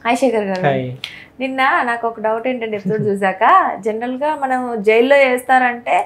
Hi Shekhar గారు. నిన్న నాకు ఒక డౌట్ ఏంటంటే ఎపిసోడ్ చూసాక జనరల్ గా మనం జైల్లో వేస్తారంటే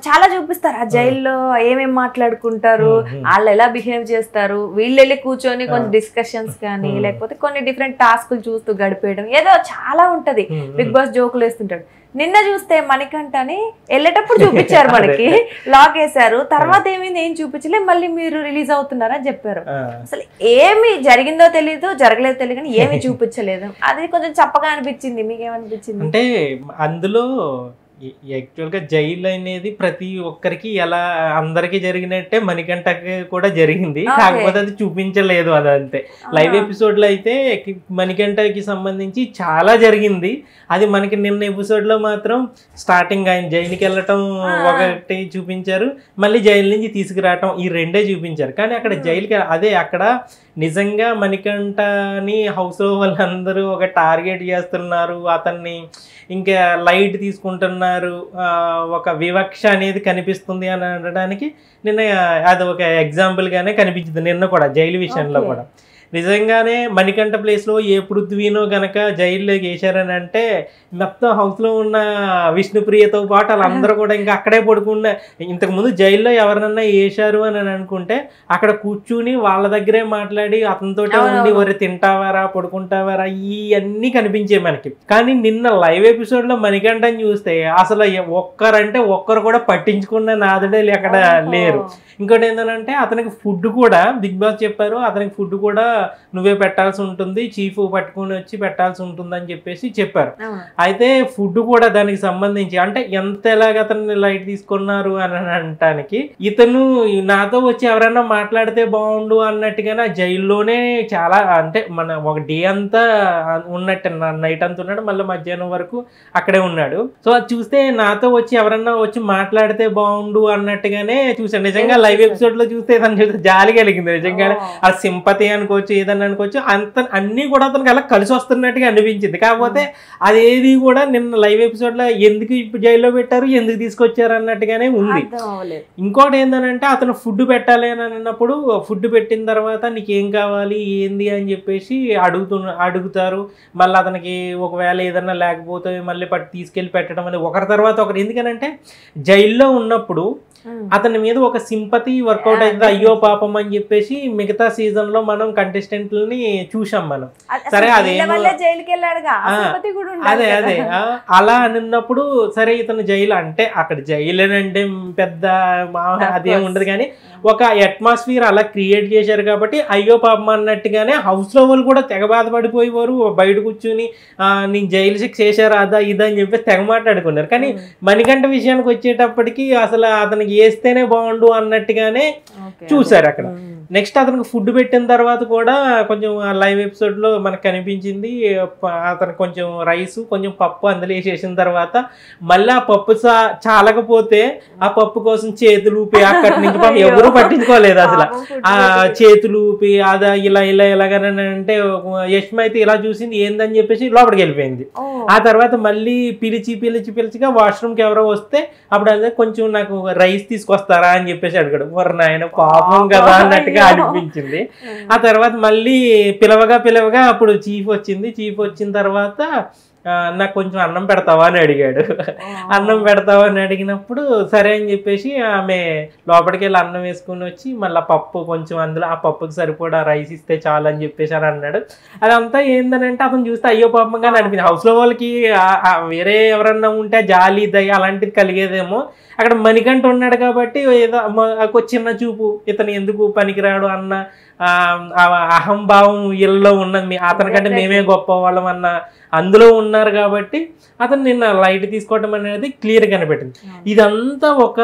చాలా చూపిస్తారు ఆ జైల్లో ఏమేమి మాట్లాడుకుంటారు, వాళ్ళు ఎలా బిహేవ్ చేస్తారు, వీళ్ళు వెళ్ళి కూర్చొని కొన్ని డిస్కషన్స్ కానీ లేకపోతే కొన్ని డిఫరెంట్ టాస్కులు చూస్తూ గడిపేయడం ఏదో చాలా ఉంటది. బిగ్ బాస్ జోకులు వేస్తుంటాడు. నిన్న చూస్తే మణికంఠని వెళ్ళేటప్పుడు చూపించారు, మనకి లాక్ వేశారు, తర్వాత ఏమైంది ఏం చూపించలే, మళ్ళీ మీరు రిలీజ్ అవుతున్నారని చెప్పారు. అసలు ఏమి జరిగిందో తెలియదు, జరగలేదో తెలియదు, కానీ ఏమి చూపించలేదు. అది కొంచెం చప్పగా అనిపించింది. మీకేమనిపించింది? అంటే అందులో యాక్చువల్గా జైలు అనేది ప్రతి ఒక్కరికి ఎలా అందరికి జరిగినట్టే మణికంఠకి కూడా జరిగింది, కాకపోతే అది చూపించలేదు. అదంతే. లైవ్ ఎపిసోడ్ లో అయితే మణికంఠకి సంబంధించి చాలా జరిగింది. అది మనకి నిన్న ఎపిసోడ్ లో మాత్రం స్టార్టింగ్ ఆయన జైలుకి వెళ్ళటం ఒకటి చూపించారు, మళ్ళీ జైలు నుంచి తీసుకురావటం, ఈ రెండే చూపించారు. కానీ అక్కడ జైలుకి అదే అక్కడ నిజంగా మణికంఠని హౌస్ లో వాళ్ళందరూ ఒక టార్గెట్ చేస్తున్నారు, అతన్ని ఇంకా లైట్ తీసుకుంటున్నారు, ఒక వివక్ష అనేది కనిపిస్తుంది అని అనడానికి నిన్న అది ఒక ఎగ్జాంపుల్ గానే కనిపించింది. నిన్న కూడా జైలు విషయంలో కూడా నిజంగానే మణికంఠ ప్లేస్లో ఏ పృథ్వీనో గనక జైల్లోకి వేసారని అంటే మొత్తం హౌస్లో ఉన్న విష్ణుప్రియతో పాటు వాళ్ళందరూ కూడా ఇంకా అక్కడే పడుకున్న, ఇంతకుముందు జైల్లో ఎవరినన్నా వేశారు అని అనుకుంటే అక్కడ కూర్చుని వాళ్ళ దగ్గరే మాట్లాడి అతనితోటే ఉండి వరి తింటావారా పడుకుంటావారా ఇవన్నీ కనిపించాయి మనకి. కానీ నిన్న లైవ్ ఎపిసోడ్లో మణికంఠని చూస్తే అసలు ఒక్కరంటే ఒక్కరు కూడా పట్టించుకున్న నాదుడే అక్కడ లేరు. ఇంకోటి ఏంటంటే అతనికి ఫుడ్ కూడా బిగ్ బాస్ చెప్పారు, అతనికి ఫుడ్ కూడా నువ్వే పెట్టాల్సి ఉంటుంది, చీఫ్ పట్టుకుని వచ్చి పెట్టాల్సి ఉంటుంది అని చెప్పేసి చెప్పారు. అయితే ఫుడ్ కూడా దానికి సంబంధించి అంటే ఎంత ఎలాగ అతన్ని లైట్ తీసుకున్నారు అని అనటానికి ఇతను నాతో వచ్చి ఎవరైనా మాట్లాడితే బాగుండు అన్నట్టుగానే జైల్లోనే చాలా అంటే మన ఒక డే అంతా ఉన్నట్టు నైట్ అంతా ఉన్నాడు, మళ్ళీ మధ్యాహ్నం వరకు అక్కడే ఉన్నాడు. సో అది చూస్తే నాతో వచ్చి ఎవరన్నా వచ్చి మాట్లాడితే బాగుండు అన్నట్టుగానే చూసాను. నిజంగా లైవ్ ఎపిసోడ్ లో చూస్తే చూస్తే జాలి కలిగింది. నిజంగానే ఆ సింపతి అనుకోవచ్చు, ఏదన్నా అనుకోవచ్చు, అన్ని కూడా అతనికి అలా కలిసి వస్తున్నట్టుగా అనిపించింది. కాకపోతే అదేది కూడా నిన్న లైవ్ ఎపిసోడ్ లో ఎందుకు ఇప్పుడు జైల్లో పెట్టారు, ఎందుకు తీసుకొచ్చారు అన్నట్టుగానే ఉంది. ఇంకోటి ఏంటంటే అతను ఫుడ్ పెట్టాలి అని అన్నప్పుడు ఫుడ్ పెట్టిన తర్వాత నీకేం కావాలి ఏంది అని చెప్పేసి అడుగుతారు. మళ్ళీ అతనికి ఒకవేళ ఏదన్నా లేకపోతే మళ్ళీ తీసుకెళ్ళి పెట్టడం అనేది ఒకరి తర్వాత ఒకరు. ఎందుకనంటే జైల్లో ఉన్నప్పుడు అతని మీద ఒక సింపతి వర్కౌట్ అవుతుంది, అయ్యో పాపం అని చెప్పేసి మిగతా సీజన్ లో మనం కంటెస్టెంట్లని చూసాం మనం. సరే అదే అదే అలా అన్నప్పుడు సరే ఇతను జైలు అంటే అక్కడ జైలు అంటే పెద్ద అదేం ఉండదు, కానీ ఒక అట్మాస్ఫియర్ అలా క్రియేట్ చేశారు కాబట్టి అయ్యో పాపం అన్నట్టుగానే హౌస్ లో వాళ్ళు కూడా తెగ బాధపడిపోయేవారు. బయట కూర్చుని నేను జైలు శిక్ష చేశారు అదా ఇదా అని చెప్పేసి తెగ మాట్లాడుకున్నారు. కానీ మణికంఠ విషయానికి వచ్చేటప్పటికి అసలు అతనికి వేస్తేనే బాగుండు అన్నట్టుగానే చూసారు అక్కడ. నెక్స్ట్ అతనికి ఫుడ్ పెట్టిన తర్వాత కూడా కొంచెం లైవ్ ఎపిసోడ్ లో మనకు కనిపించింది, అతనికి కొంచెం రైస్ కొంచెం పప్పు అందులో వేసేసిన తర్వాత మళ్ళీ ఆ పప్పు చాలకపోతే ఆ పప్పు కోసం చేతులు ఊపి అక్కడి నుంచి ఎవరు పట్టించుకోలేదు అసలు. ఆ చేతులు ఊపి అదా ఇలా ఇలా ఎలాగనంటే యష్మ అయితే ఇలా చూసింది ఏందని చెప్పేసి లోపలికి వెళ్ళిపోయింది. ఆ తర్వాత మళ్ళీ పిలిచిగా వాష్రూమ్కి ఎవరో వస్తే అప్పుడు అదే కొంచెం నాకు రైస్ తీసుకొస్తారా అని చెప్పేసి అడిగాడు. వర్ నాయన పాపం కదా అన్నట్టుగా అనిపించింది. ఆ తర్వాత మళ్ళీ పిలవగా అప్పుడు చీఫ్ వచ్చింది. చీఫ్ వచ్చిన తర్వాత నాకు కొంచెం అన్నం పెడతావా అని అడిగాడు. అన్నం పెడతావా అని అడిగినప్పుడు సరే అని చెప్పేసి ఆమె లోపలికి వెళ్ళి అన్నం వేసుకుని వచ్చి మళ్ళీ పప్పు కొంచెం అందులో ఆ పప్పుకి సరిపడా రైస్ ఇస్తే చాలు అని చెప్పేసి అని అన్నాడు. అదంతా ఏందనంటే అతను చూస్తే అయ్యో పాపంగానే అనిపించింది. హౌస్లో వాళ్ళకి వేరే ఎవరన్నా ఉంటే జాలి దయ అలాంటిది కలిగేదేమో, అక్కడ మణికంఠ ఉన్నాడు కాబట్టి ఏదో చిన్న చూపు ఇతను ఎందుకు పనికిరాడు అన్న అహంభావం ఇళ్ళలో ఉన్నది, అతనికంటే మేమే గొప్ప వాళ్ళం అన్న అందులో ఉన్నారు కాబట్టి అతను నిన్న లైట్ తీసుకోవటం అనేది క్లియర్ కనిపెట్టింది. ఇదంతా ఒక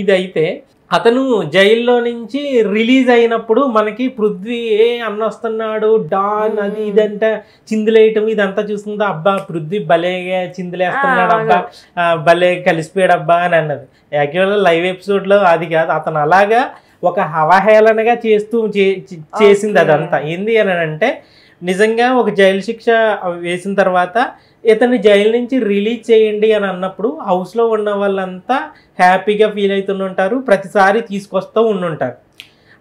ఇది అయితే అతను జైల్లో నుంచి రిలీజ్ అయినప్పుడు మనకి పృథ్వీ అన్న వస్తున్నాడు డాన్ అది ఇదంతా చిందులేయటం ఇదంతా చూస్తుందా, అబ్బా పృథ్వీ భలేగా చిందులేస్తున్నాడు, అబ్బా భలే కలిసిపోయాడు అబ్బా అని అన్నది. యాక్చువల్గా లైవ్ ఎపిసోడ్ లో అది కాదు, అతను అలాగా ఒక అవహేళనగా చేసింది అదంతా. ఏంది అని అంటే నిజంగా ఒక జైలు శిక్ష వేసిన తర్వాత ఇతన్ని జైలు నుంచి రిలీజ్ చేయండి అని అన్నప్పుడు హౌస్లో ఉన్న వాళ్ళంతా హ్యాపీగా ఫీల్ అవుతుంటారు, ప్రతిసారి తీసుకొస్తూ ఉండుంటారు.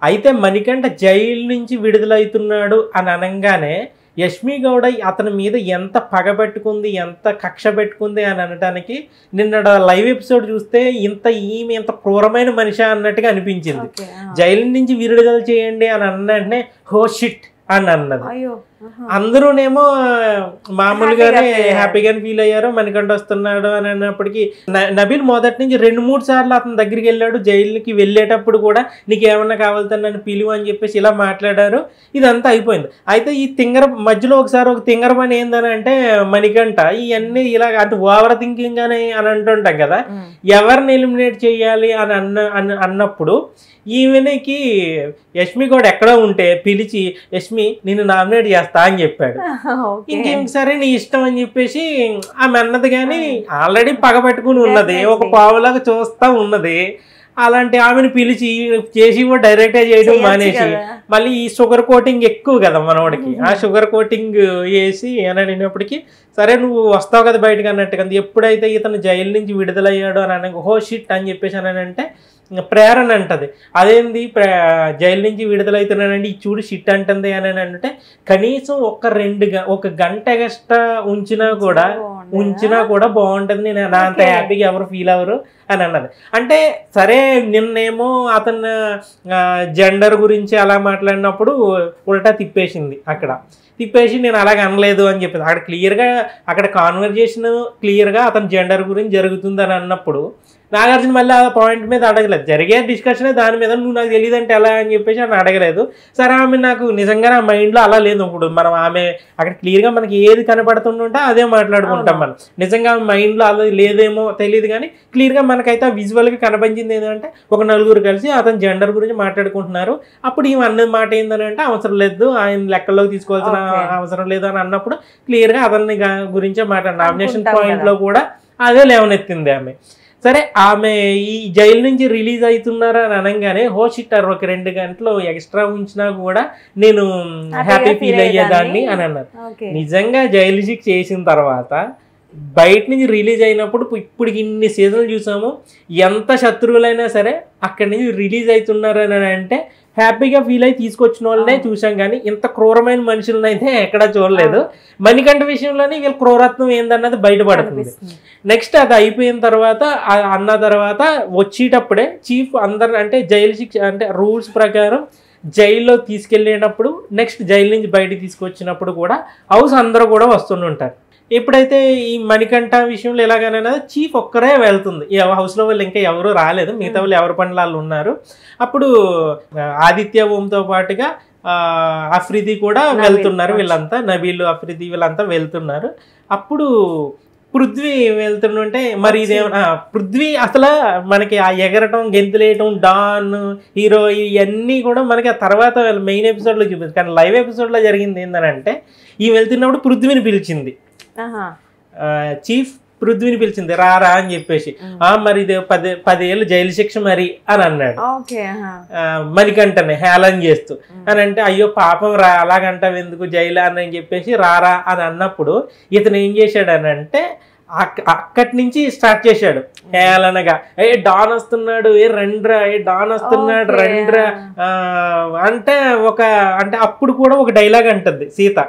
అయితే మణికంఠ జైలు నుంచి విడుదలవుతున్నాడు అని అనగానే యష్మి గౌడ అతని మీద ఎంత పగ పెట్టుకుంది, ఎంత కక్ష పెట్టుకుంది అని అనడానికి నిన్న లైవ్ ఎపిసోడ్ చూస్తే ఈమె ఇంత క్రూరమైన మనిషి అన్నట్టుగా అనిపించింది. జైలు నుంచి విడుదల చేయండి అని అన్నంటే హో షిట్ అని అన్నది. అందరూనేమో మామూలుగానే హ్యాపీగానే ఫీల్ అయ్యారు. మణికంఠ వస్తున్నాడు అని అన్నప్పటికీ నబీల్ మొదటి నుంచి 2-3 సార్లు అతని దగ్గరికి వెళ్ళాడు. జైలుకి వెళ్ళేటప్పుడు కూడా నీకు ఏమన్నా కావాలంటే నన్ను పిలువు అని చెప్పేసి ఇలా మాట్లాడారు. ఇదంతా అయిపోయింది. అయితే ఈ తింగర మధ్యలో ఒకసారి ఒక తింగర పని ఏందని అంటే మణికంఠ ఇవన్నీ ఇలా అంటే ఓవర్ థింకింగ్ అని అంటుంటాం కదా, ఎవరిని ఎలిమినేట్ చేయాలి అని అన్నప్పుడు ఈమెకి యష్మి కూడా ఎక్కడో ఉంటే పిలిచి యష్మి నిన్ను నామినేట్ చేస్తా అని చెప్పాడు. ఇంకేం సరే నీ ఇష్టం అని చెప్పేసి ఆమె అన్నది. కానీ ఆల్రెడీ పగ పెట్టుకుని ఉన్నది, ఒక పావులాగా చూస్తా ఉన్నది. అలాంటి ఆమెను పిలిచి చేసి డైరెక్ట్ గా చేయడం మానేసి మళ్ళీ ఈ షుగర్ కోటింగ్ ఎక్కువ కదా మనవాడికి, ఆ షుగర్ కోటింగ్ వేసి అని అడిగినప్పటికీ సరే నువ్వు వస్తావు కదా బయటకు అన్నట్టుగా. ఎప్పుడైతే ఇతను జైలు నుంచి విడుదలయ్యాడు అని హో షిట్ అని చెప్పేసి అని అంటే ప్రేరణ అంటది. అదేంది జైలు నుంచి విడుదలవుతున్నానండి ఈ చూడు షిట్ అంటుంది అని అంటే కనీసం ఒక గంట ఎక్స్ట్రా ఉంచినా కూడా బాగుంటుంది, నేను నా అంత హ్యాపీగా ఎవరు ఫీల్ అవ్వరు అని అన్నది. అంటే సరే నిన్నేమో అతను జెండర్ గురించి అలా మాట్లాడినప్పుడు ఉల్టా తిప్పేసింది. తిప్పేసి నేను అలాగ అనలేదు అని చెప్పేది. అక్కడ క్లియర్గా అక్కడ కాన్వర్జేషన్ క్లియర్గా అతని జెండర్ గురించి జరుగుతుందని అన్నప్పుడు నాగార్జున మళ్ళీ ఆ పాయింట్ మీద అడగలేదు. జరిగే డిస్కషనే దాని మీద నువ్వు నాకు తెలియదు అంటే ఎలా అని చెప్పేసి అని అడగలేదు. సరే ఆమె నాకు నిజంగా నా మైండ్లో అలా లేదు. ఇప్పుడు మనం ఆమె అక్కడ క్లియర్గా మనకి ఏది కనపడుతుంటే అదే మాట్లాడుకుంటాం. మనం నిజంగా మైండ్లో అలా లేదేమో తెలియదు, కానీ క్లియర్గా మనకైతే విజువల్గా కనపడింది ఏంటంటే ఒక నలుగురు కలిసి అతని జెండర్ గురించి మాట్లాడుకుంటున్నారు. అప్పుడు ఈమె అన్నది మాట ఏందని అంటే అవసరం లేదు, ఆయన లెక్కల్లోకి తీసుకోవాల్సిన అవసరం లేదు అని అన్నప్పుడు క్లియర్గా అతని గురించే నామినేషన్ పాయింట్లో కూడా అదే లేవనెత్తింది ఆమె. సరే ఆమె ఈ జైలు నుంచి రిలీజ్ అవుతున్నారా అని అనగానే హోషిట్టారు ఒక 2 గంటలు ఎక్స్ట్రా ఉంచినా కూడా నేను హ్యాపీ ఫీల్ అయ్యేదాన్ని అని అన్నారు. నిజంగా జైలు శిక్ష చేసిన తర్వాత బయట నుంచి రిలీజ్ అయినప్పుడు ఇప్పుడు ఇన్ని సీజన్లు చూసాము, ఎంత శత్రువులైనా సరే అక్కడి నుంచి రిలీజ్ అవుతున్నారని అంటే హ్యాపీగా ఫీల్ అయి తీసుకొచ్చిన వాళ్ళనే చూసాం, కానీ ఇంత క్రూరమైన మనుషులను అయితే ఎక్కడా చూడలేదు. మణికంఠ విషయంలోనే వీళ్ళ క్రూరత్వం ఏందన్నది బయటపడుతుంది. నెక్స్ట్ అది అయిపోయిన తర్వాత అన్న తర్వాత వచ్చేటప్పుడే చీఫ్ అందరు అంటే జైలు శిక్ష అంటే రూల్స్ ప్రకారం జైల్లో తీసుకెళ్ళేటప్పుడు నెక్స్ట్ జైలు నుంచి బయటకు తీసుకొచ్చినప్పుడు కూడా హౌస్ అందరూ కూడా వస్తుంటారు. ఎప్పుడైతే ఈ మణికంఠ విషయంలో ఎలాగైనా చీఫ్ ఒక్కరే వెళ్తుంది, హౌస్లో వాళ్ళు ఇంకా ఎవరు రాలేదు, మిగతా వాళ్ళు ఎవరి పనులు వాళ్ళు ఉన్నారు. అప్పుడు ఆదిత్య ఓంతో పాటుగా అఫ్రిది కూడా వెళ్తున్నారు. వీళ్ళంతా నబీల్ అఫ్రిది వీళ్ళంతా వెళ్తున్నారు. అప్పుడు పృథ్వీ వెళ్తుంటే మరి ఇదేమన్నా పృథ్వీ అసలు మనకి ఆ ఎగరటం గెంతులేయటం డాన్ హీరో ఇవన్నీ కూడా మనకి ఆ తర్వాత మెయిన్ ఎపిసోడ్లో చూపింది. కానీ లైవ్ ఎపిసోడ్లో జరిగింది ఏంటంటే ఈ వెళ్తున్నప్పుడు పృథ్వీని పిలిచింది చీఫ్, పృథ్వీని పిలిచింది రారా అని చెప్పేసి. మరి ఇది 10 ఏళ్ళు జైలు శిక్ష మరి అని అన్నాడు మణికంఠని హేళన చేస్తూ. అని అంటే అయ్యో పాపం రా అలాగంటావు ఎందుకు జైలు అని చెప్పేసి రారా అని అన్నప్పుడు ఇతను ఏం చేశాడు అని అంటే అక్కడి నుంచి స్టార్ట్ చేశాడు హేళనగా, డాన్ వస్తున్నాడు, రండ్రా డాన్ వస్తున్నాడు రండ్రా అంటే అంటే అప్పుడు కూడా ఒక డైలాగ్ అంటది సీత,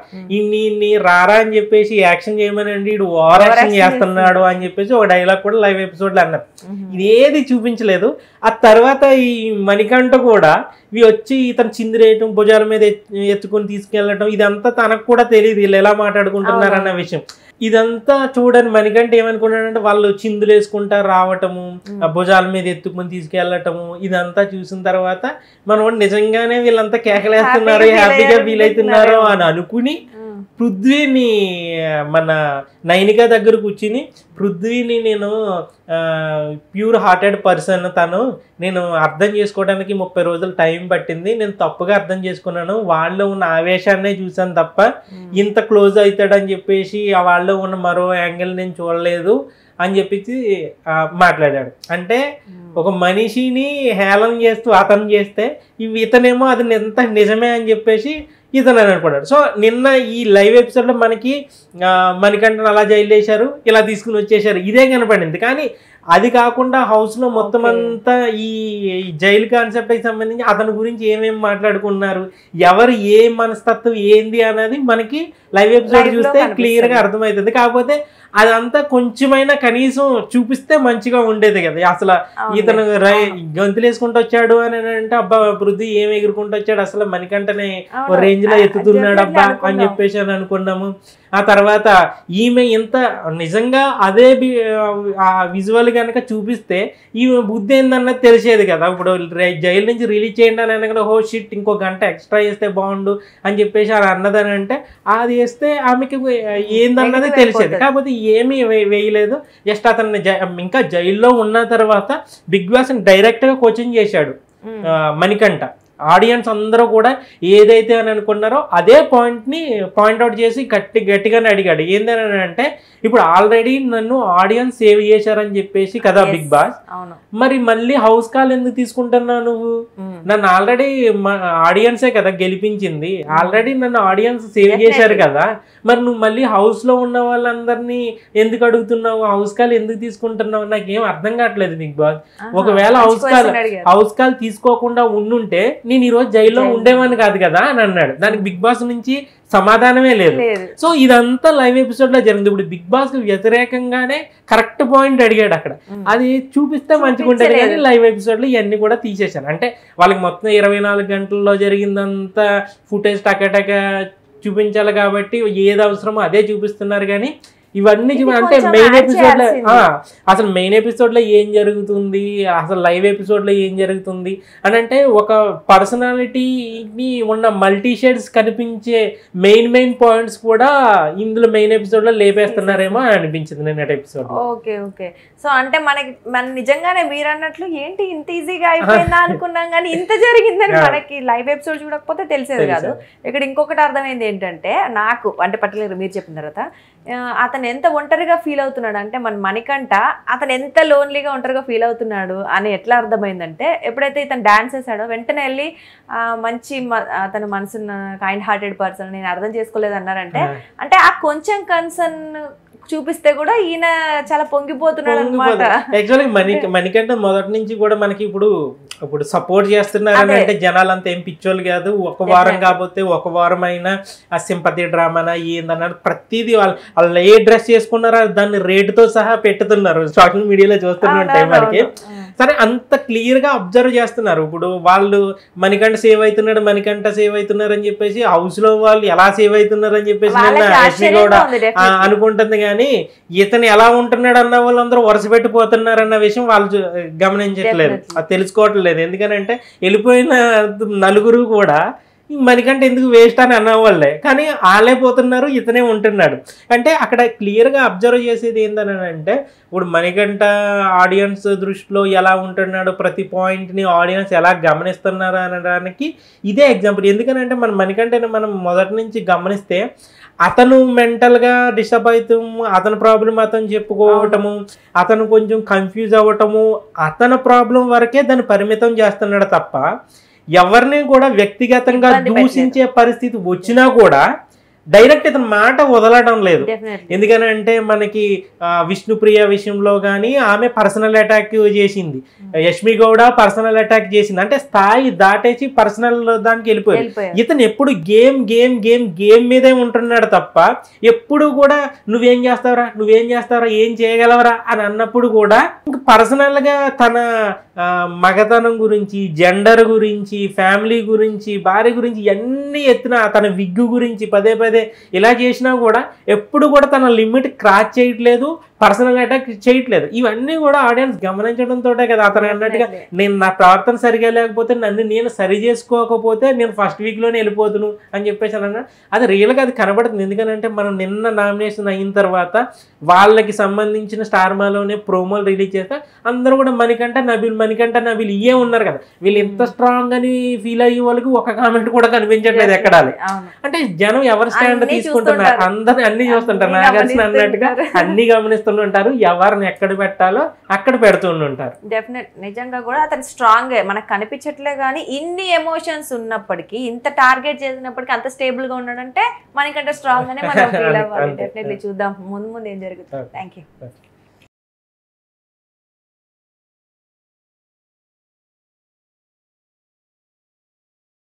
నీ రారా అని చెప్పేసి యాక్షన్ చేయమనండి ఇడు ఓవర్ యాక్షన్ చేస్తున్నాడు అని చెప్పేసి ఒక డైలాగ్ కూడా లైవ్ ఎపిసోడ్ లో అన్నారు. ఇది ఏది చూపించలేదు. ఆ తర్వాత ఈ మణికంఠ కూడా ఇవి వచ్చి ఇతను చిందిరేయటం భుజాల మీద ఎత్తుకొని తీసుకెళ్ళటం ఇదంతా తనకు కూడా తెలియదు వీళ్ళు ఎలా మాట్లాడుకుంటున్నారు అన్న విషయం. ఇదంతా చూడని మణికంఠ ఏమనుకున్నాడంటే వాళ్ళు చిందులు వేసుకుంటా రావటము, భుజాల మీద ఎత్తుకుని తీసుకెళ్లటము ఇదంతా చూసిన తర్వాత మనం నిజంగానే వీళ్ళంతా కేకలేస్తున్నారు హ్యాపీగా ఫీల్ అవుతున్నారు అని అనుకుని పృథ్వీని మన నైనిక దగ్గర కూర్చుని పృథ్వీని నేను ప్యూర్ హార్టెడ్ పర్సన్, నేను అర్థం చేసుకోవడానికి 30 రోజులు టైం పట్టింది, నేను తప్పుగా అర్థం చేసుకున్నాను, వాళ్ళలో ఉన్న ఆవేశాన్నే చూసాను తప్ప ఇంత క్లోజ్ అవుతాడని చెప్పేసి వాళ్ళలో ఉన్న మరో యాంగిల్ నేను చూడలేదు అని చెప్పేసి మాట్లాడాడు. అంటే ఒక మనిషిని హేళన చేస్తూ అతను చేస్తే ఇతనేమో అది ఎంత నిజమే అని చెప్పేసి ఇతను అని అనుకున్నాడు. సో నిన్న ఈ లైవ్ ఎపిసోడ్లో మనకి మణికంఠన్ అలా జైలు వేశారు, ఇలా తీసుకుని వచ్చేసారు, ఇదే కనపడింది. కానీ అది కాకుండా హౌస్లో మొత్తం అంతా ఈ జైలు కాన్సెప్ట్కి సంబంధించి అతని గురించి ఏమేమి మాట్లాడుకున్నారు, ఎవరు ఏ మనస్తత్వం ఏంది అనేది మనకి లైవ్ ఎపిసోడ్ చూస్తే క్లియర్గా అర్థమవుతుంది. కాకపోతే అదంతా కొంచెమైనా కనీసం చూపిస్తే మంచిగా ఉండేది కదా. అసలు ఇతను గంతులు వేసుకుంటూ వచ్చాడు అని అంటే అబ్బా పృథ్వీ ఏం ఎగురుకుంటూ వచ్చాడు, అసలు మణికంఠనే రేంజ్ లో ఎత్తుతున్నాడు అబ్బా అని చెప్పేసి అని అనుకున్నాము. ఆ తర్వాత ఈమె ఇంత నిజంగా అదే విజువల్ కనుక చూపిస్తే ఈమె బుద్ధి ఏందన్నది తెలిసేది కదా. ఇప్పుడు జైలు నుంచి రిలీజ్ చేయండి అని అనగా హో షిట్ ఇంకో గంట ఎక్స్ట్రా చేస్తే బాగుండు అని చెప్పేసి అది అన్నదని అంటే అది వేస్తే ఆమెకి ఏందన్నది తెలిసేది. కాకపోతే ఏమీ వేయలేదు. జస్ట్ అతన్ని ఇంకా జైల్లో ఉన్న తర్వాత బిగ్ బాస్ డైరెక్ట్ గా కోచింగ్ చేశాడు మణికంఠ. ఆడియన్స్ అందరూ కూడా ఏదైతే అని అనుకున్నారో అదే పాయింట్అవుట్ చేసి గట్టిగానే అడిగాడు. ఏందని అంటే ఇప్పుడు ఆల్రెడీ నన్ను ఆడియన్స్ సేవ్ చేశారని చెప్పేసి కదా బిగ్ బాస్, మరి మళ్ళీ హౌస్ కాల్ ఎందుకు తీసుకుంటున్నావు నువ్వు? నన్ను ఆల్రెడీ ఆడియన్సే కదా గెలిపించింది, ఆల్రెడీ నన్ను ఆడియన్స్ సేవ్ చేశారు కదా, మరి నువ్వు మళ్ళీ హౌస్ లో ఉన్న వాళ్ళందరినీ ఎందుకు అడుగుతున్నావు, హౌస్ కాల్ ఎందుకు తీసుకుంటున్నావు? నాకేం అర్థం కావట్లేదు బిగ్ బాస్. ఒకవేళ హౌస్ కాల్ తీసుకోకుండా ఉండుంటే నేను ఈరోజు జైల్లో ఉండేవాడిని కాదు కదా అని అన్నాడు. దానికి బిగ్ బాస్ నుంచి సమాధానమే లేదు. సో ఇదంతా లైవ్ ఎపిసోడ్ లో జరిగింది. ఇప్పుడు బిగ్ బాస్ కు వ్యతిరేకంగానే కరెక్ట్ పాయింట్ అడిగాడు అక్కడ, అది చూపిస్తే మంచిగా ఉంటుంది. కానీ లైవ్ ఎపిసోడ్ లో ఇవన్నీ కూడా తీసేశాను. అంటే వాళ్ళకి మొత్తం 24 గంటల్లో జరిగిందంతా ఫుటేజ్ టక చూపించాలి కాబట్టి ఏది అవసరమో అదే చూపిస్తున్నారు. కానీ ఇవన్నీ అంటే మెయిన్ ఎపిసోడ్ లో అసలు మెయిన్ ఎపిసోడ్ లో ఏం జరుగుతుంది, అసలు లైవ్ ఎపిసోడ్ లో ఏం జరుగుతుంది అని అంటే ఒక పర్సనాలిటీని ఉన్న మల్టీ షేడ్స్ కనిపించే మెయిన్ పాయింట్స్ కూడా ఇందులో మెయిన్ ఎపిసోడ్ లో లేపేస్తున్నారేమో అనిపించింది నిన్నటి ఎపిసోడ్. ఓకే సో అంటే మన నిజంగానే మీరు అన్నట్లు ఏంటి ఇంత ఈజీగా అయిపోయిందా అనుకున్నాం, కానీ ఇంత జరిగిందని మనకి లైవ్ ఎపిసోడ్ చూడకపోతే తెలిసేది కాదు. ఇక్కడ ఇంకొకటి అర్థమైంది ఏంటంటే నాకు, అంటే పర్టికులర్ మీరు చెప్పిన తర్వాత అతను ఎంత ఒంటరిగా ఫీల్ అవుతున్నాడు అంటే మన మణికంఠ అతను ఎంత లోన్లీగా ఒంటరిగా ఫీల్ అవుతున్నాడు అని ఎట్లా అర్థమైందంటే ఎప్పుడైతే ఇతను డాన్స్ చేశాడో వెంటనే వెళ్ళి మంచి అతను మనసున్న కైండ్ హార్టెడ్ పర్సన్ నేను అర్థం చేసుకోలేదు అన్నారంటే అంటే ఆ కొంచెం కన్సర్న్ చూపిస్తే కూడా ఈయన చాలా పొంగిపోతున్నాడు అనమాట. యాక్చువల్లీ మణికంఠ మొదటి నుంచి కూడా మనకి ఇప్పుడు సపోర్ట్ చేస్తున్నారని అంటే జనాలంతా ఏం పిచ్చోళ్ళు కాదు. ఒక వారం కాకపోతే ఒక వారం అయినా ఆ సింపతి డ్రామానా ఏందన్నారు ప్రతిదీ వాళ్ళు ఏ డ్రెస్ చేసుకున్నారో దాన్ని రేటుతో సహా పెట్టుతున్నారు. సోషల్ మీడియాలో చూస్తున్న టైం వరకు సరే అంత క్లియర్ గా అబ్జర్వ్ చేస్తున్నారు. ఇప్పుడు వాళ్ళు మణికంఠ సేవ్ అవుతున్నారు అని చెప్పేసి హౌస్ లో వాళ్ళు ఎలా సేవ్ అవుతున్నారు అని చెప్పేసి యష్మి కూడా అనుకుంటుంది. కానీ ఇతను ఎలా ఉంటున్నాడు అన్న వాళ్ళందరూ వరుస పెట్టిపోతున్నారు అన్న విషయం వాళ్ళు గమనించట్లేదు, అది తెలుసుకోవట్లేదు. ఎందుకనంటే వెళ్ళిపోయిన నలుగురు కూడా మణికంఠ ఎందుకు వేస్ట్ అని అన్నవాళ్ళే, కానీ వాళ్ళే పోతున్నారు, ఇతనే ఉంటున్నాడు. అంటే అక్కడ క్లియర్గా అబ్జర్వ్ చేసేది ఏంటని అంటే ఇప్పుడు మణికంఠ ఆడియన్స్ దృష్టిలో ఎలా ఉంటున్నాడు, ప్రతి పాయింట్ని ఆడియన్స్ ఎలా గమనిస్తున్నారు అనడానికి ఇదే ఎగ్జాంపుల్. ఎందుకనంటే మన మణికంఠని మనం మొదటి నుంచి గమనిస్తే అతను మెంటల్గా డిస్టర్బ్ అవుతాము, అతని ప్రాబ్లం అతను చెప్పుకోవటము, అతను కొంచెం కన్ఫ్యూజ్ అవ్వటము, అతని ప్రాబ్లం వరకే దాన్ని పరిమితం చేస్తున్నాడు తప్ప ఎవరిని కూడా వ్యక్తిగతంగా దూషించే పరిస్థితి వచ్చినా కూడా డైరెక్ట్ ఇతను మాట వదలడం లేదు. ఎందుకనంటే మనకి విష్ణుప్రియ విషయంలో కానీ ఆమె పర్సనల్ అటాక్ చేసింది, యష్మి గౌడ పర్సనల్ అటాక్ చేసింది, అంటే స్థాయి దాటేసి పర్సనల్ దానికి వెళ్ళిపోయింది. ఇతను ఎప్పుడు గేమ్ మీదే ఉంటున్నాడు తప్ప ఎప్పుడు కూడా నువ్వేం చేస్తావరా ఏం చేయగలవరా అని అన్నప్పుడు కూడా ఇంక పర్సనల్ గా తన మగతనం గురించి, జెండర్ గురించి, ఫ్యామిలీ గురించి, భార్య గురించి అన్ని ఎత్తున తన విగ్గు గురించి పదే ఇలా చేసినా కూడా ఎప్పుడు కూడా తన లిమిట్ క్రాస్ చేయట్లేదు, పర్సనల్ అటాక్ చేయట్లేదు. ఇవన్నీ కూడా ఆడియన్స్ గమనించడంతో కదా అతను అన్నట్టుగా నేను నా ప్రవర్తన సరిగా లేకపోతే నన్ను నేను సరి చేసుకోకపోతే నేను ఫస్ట్ వీక్లోనే వెళ్ళిపోతును అని చెప్పేసి అన్న అది రియల్గా అది కనబడుతుంది. ఎందుకంటే మనం నిన్న నామినేషన్ అయిన తర్వాత వాళ్ళకి సంబంధించిన స్టార్ మాలోనే ప్రోమోలు రిలీజ్ చేస్తే అందరూ కూడా మణికంఠ నబీల్ ఇయే ఉన్నారు కదా, వీళ్ళు ఎంత స్ట్రాంగ్ అని ఫీల్ అయ్యే వాళ్ళకి ఒక కామెంట్ కూడా కనిపించట్లేదు ఎక్కడ. అంటే జనం ఎవరి స్టాండ్ తీసుకుంటున్నారు, అందరిని అన్ని చూస్తుంటారు, నాగార్జున అన్నట్టుగా అన్ని గమనిస్తున్నారు. చేసుకుని ఉంటారు, ఎవరిని ఎక్కడ పెట్టాలో అక్కడ పెడుతూ ఉంటారు. డెఫినెట్ నిజంగా కూడా అతను స్ట్రాంగ్ మనకు కనిపించట్లే కానీ ఇన్ని ఎమోషన్స్ ఉన్నప్పటికీ ఇంత టార్గెట్ చేసినప్పటికీ అంత స్టేబుల్ గా ఉన్నాడంటే మనకంటే స్ట్రాంగ్ గానే మనం ఫీల్ అవ్వాలి. డెఫినెట్లీ చూద్దాం ముందు ముందు ఏం జరుగుతుంది. Thank you.